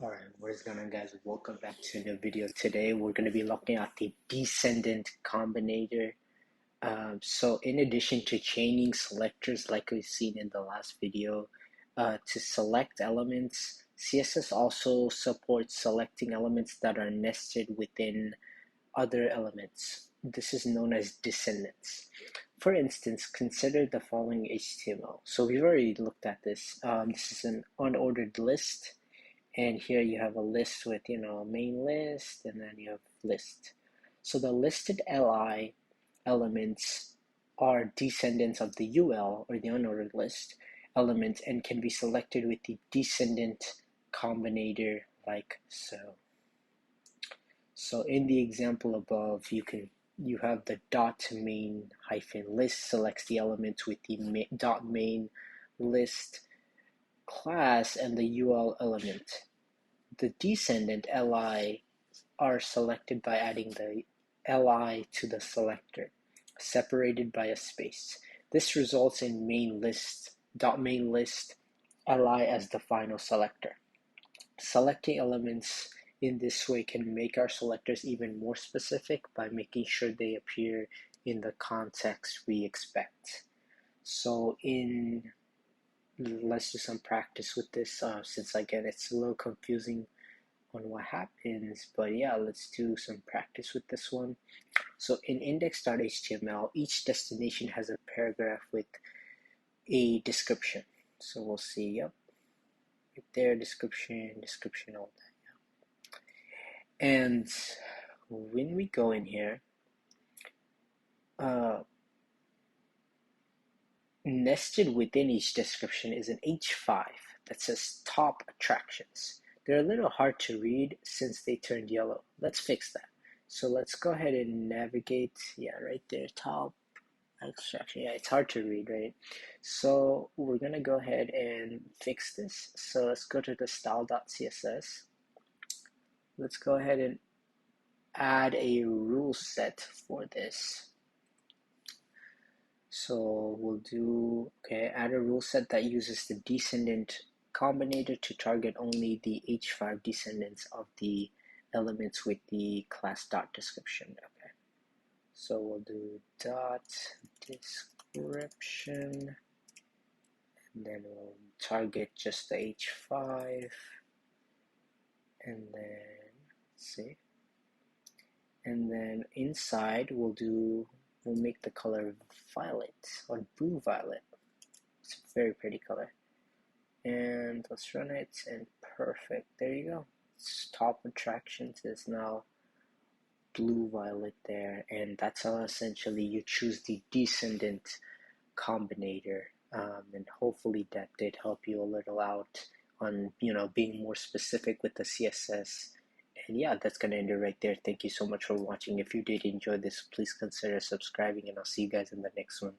Alright, what is going on, guys? Welcome back to a new video. Today we're going to be looking at the Descendant Combinator. So in addition to chaining selectors like we've seen in the last video, to select elements, CSS also supports selecting elements that are nested within other elements. This is known as descendants. For instance, consider the following HTML. So we've already looked at this. This is an unordered list. And here you have a list with, a main list, and then you have list. So the listed li elements are descendants of the ul, or the unordered list elements, and can be selected with the descendant combinator like so. So in the example above, you have the dot main hyphen list selects the elements with the dot main list class and the ul element. The descendant li are selected by adding the li to the selector, separated by a space. This results in main list li as the final selector. Selecting elements in this way can make our selectors even more specific by making sure they appear in the context we expect. So let's do some practice with this, since again it's a little confusing on what happens, but yeah, let's do some practice with this one. So in index.html, each destination has a paragraph with a description. So we'll see, yep, right there, description, all that, yeah. And when we go in here, nested within each description is an H5 that says top attractions. They're a little hard to read since they turned yellow. Let's fix that. So let's go ahead and navigate. Yeah, right there, top attraction. Yeah, it's hard to read, right? So we're gonna go ahead and fix this. So let's go to the style.css. Let's go ahead and add a rule set for this. So we'll do, add a rule set that uses the descendant combinator to target only the H5 descendants of the elements with the class dot description. Okay, so we'll do dot description, and then we'll target just the H5, and then let's see, and then inside we'll make the color violet or blue violet. It's a very pretty color. And let's run it, and perfect. There you go. It's top attractions is now blue violet there, and that's how essentially you choose the descendant combinator. And hopefully that did help you a little out on being more specific with the CSS. And yeah, that's gonna end it right there. Thank you so much for watching. If you did enjoy this, please consider subscribing, and I'll see you guys in the next one.